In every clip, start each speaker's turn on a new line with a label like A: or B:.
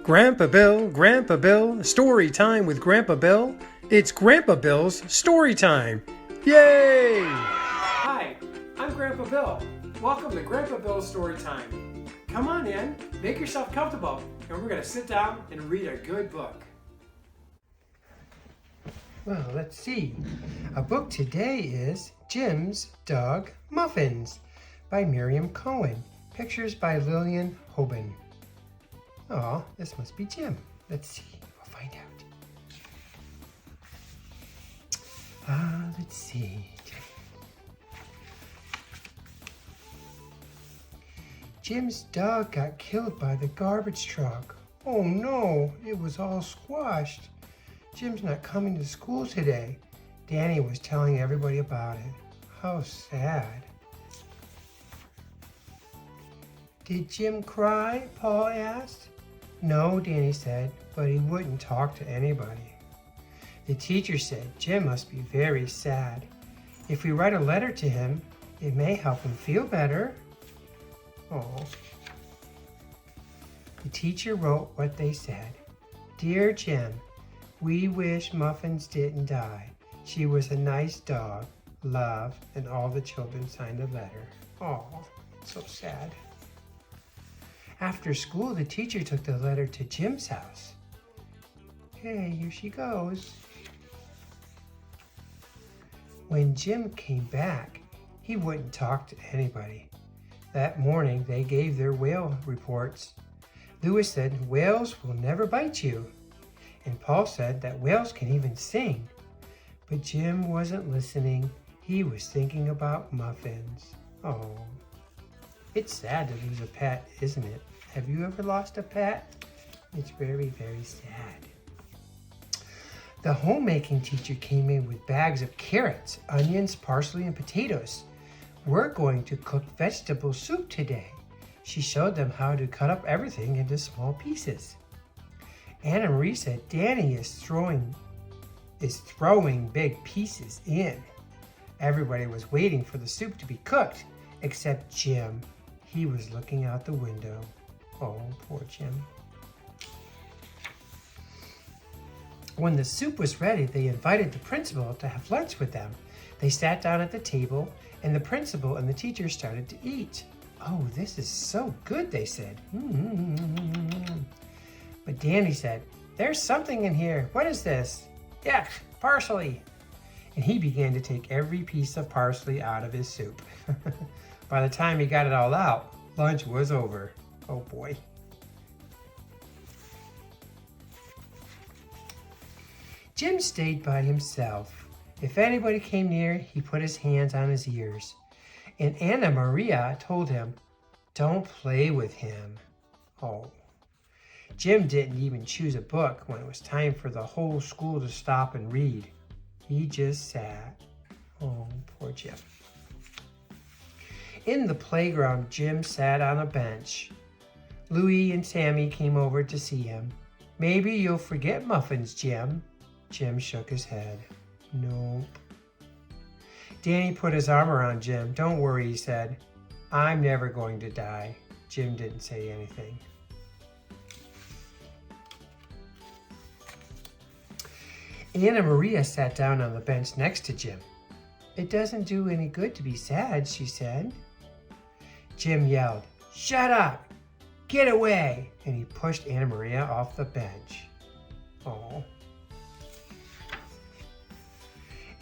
A: Grandpa Bill, story time with Grandpa Bill. It's Grandpa Bill's story time. Yay! Hi, I'm Grandpa Bill. Welcome to Grandpa Bill's story time. Come on in, make yourself comfortable, and we're going to sit down and read a good book. Well, let's see. Our book today is Jim's Dog Muffins by Miriam Cohen. Pictures by Lillian Hoban. Oh, this must be Jim. Let's see. We'll find out. Let's see. Jim's dog got killed by the garbage truck. Oh no, it was all squashed. Jim's not coming to school today. Danny was telling everybody about it. How sad. Did Jim cry? Paul asked. No, Danny said, but he wouldn't talk to anybody. The teacher said Jim must be very sad. If we write a letter to him, it may help him feel better. Oh. The teacher wrote what they said. Dear Jim, we wish Muffins didn't die. She was a nice dog. Love, and all the children signed the letter. Oh, so sad. After school, the teacher took the letter to Jim's house. Hey, here she goes. When Jim came back, he wouldn't talk to anybody. That morning, they gave their whale reports. Lewis said, whales will never bite you. And Paul said that whales can even sing. But Jim wasn't listening. He was thinking about muffins. Oh, it's sad to lose a pet, isn't it? Have you ever lost a pet? It's very, very sad. The homemaking teacher came in with bags of carrots, onions, parsley, and potatoes. We're going to cook vegetable soup today. She showed them how to cut up everything into small pieces. Anna Marie said Danny is throwing big pieces in. Everybody was waiting for the soup to be cooked, except Jim. He was looking out the window. Oh, poor Jim. When the soup was ready, they invited the principal to have lunch with them. They sat down at the table, and the principal and the teacher started to eat. Oh, this is so good, they said. But Danny said, there's something in here. What is this? Yuck, parsley. And he began to take every piece of parsley out of his soup. By the time he got it all out, lunch was over. Oh boy. Jim stayed by himself. If anybody came near, he put his hands on his ears. And Anna Maria told him, don't play with him. Oh. Jim didn't even choose a book when it was time for the whole school to stop and read. He just sat. Oh, poor Jim. In the playground, Jim sat on a bench. Louie and Sammy came over to see him. Maybe you'll forget Muffins, Jim. Jim shook his head. Nope. Danny put his arm around Jim. Don't worry, he said. I'm never going to die. Jim didn't say anything. Anna Maria sat down on the bench next to Jim. It doesn't do any good to be sad, she said. Jim yelled, shut up! Get away! And he pushed Anna Maria off the bench. Oh.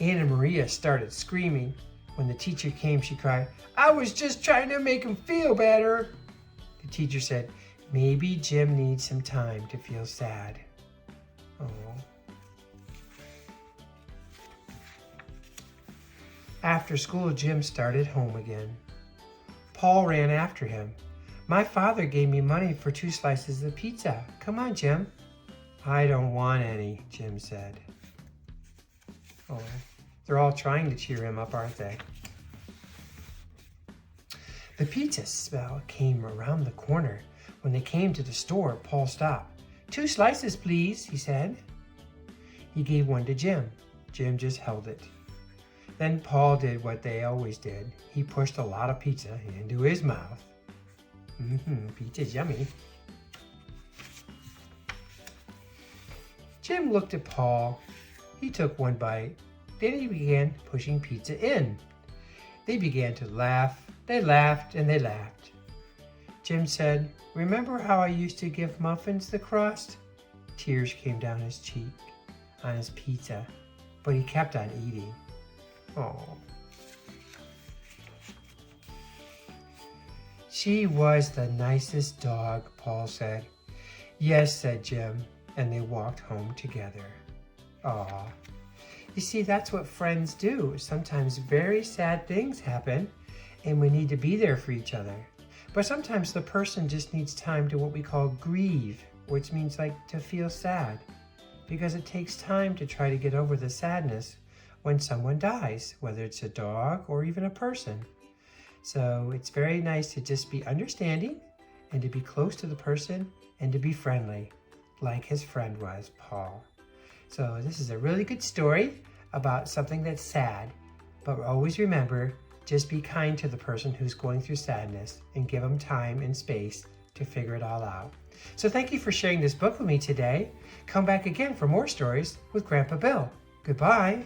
A: Anna Maria started screaming. When the teacher came, she cried, I was just trying to make him feel better. The teacher said, maybe Jim needs some time to feel sad. Oh. After school, Jim started home again. Paul ran after him. My father gave me money for 2 slices of pizza. Come on, Jim. I don't want any, Jim said. Oh, they're all trying to cheer him up, aren't they? The pizza smell came around the corner. When they came to the store, Paul stopped. 2 slices, please, he said. He gave one to Jim. Jim just held it. Then Paul did what they always did. He pushed a lot of pizza into his mouth. Pizza's yummy. Jim looked at Paul. He took one bite. Then he began pushing pizza in. They began to laugh. They laughed and they laughed. Jim said, "Remember how I used to give Muffins the crust?" Tears came down his cheek on his pizza, but he kept on eating. Oh. "She was the nicest dog," Paul said. "Yes," said Jim, and they walked home together. Aw. You see, that's what friends do. Sometimes very sad things happen, and we need to be there for each other. But sometimes the person just needs time to what we call grieve, which means like to feel sad, because it takes time to try to get over the sadness when someone dies, whether it's a dog or even a person. So it's very nice to just be understanding and to be close to the person and to be friendly, like his friend was, Paul. So this is a really good story about something that's sad, but always remember, just be kind to the person who's going through sadness and give them time and space to figure it all out. So thank you for sharing this book with me today. Come back again for more stories with Grandpa Bill. Goodbye.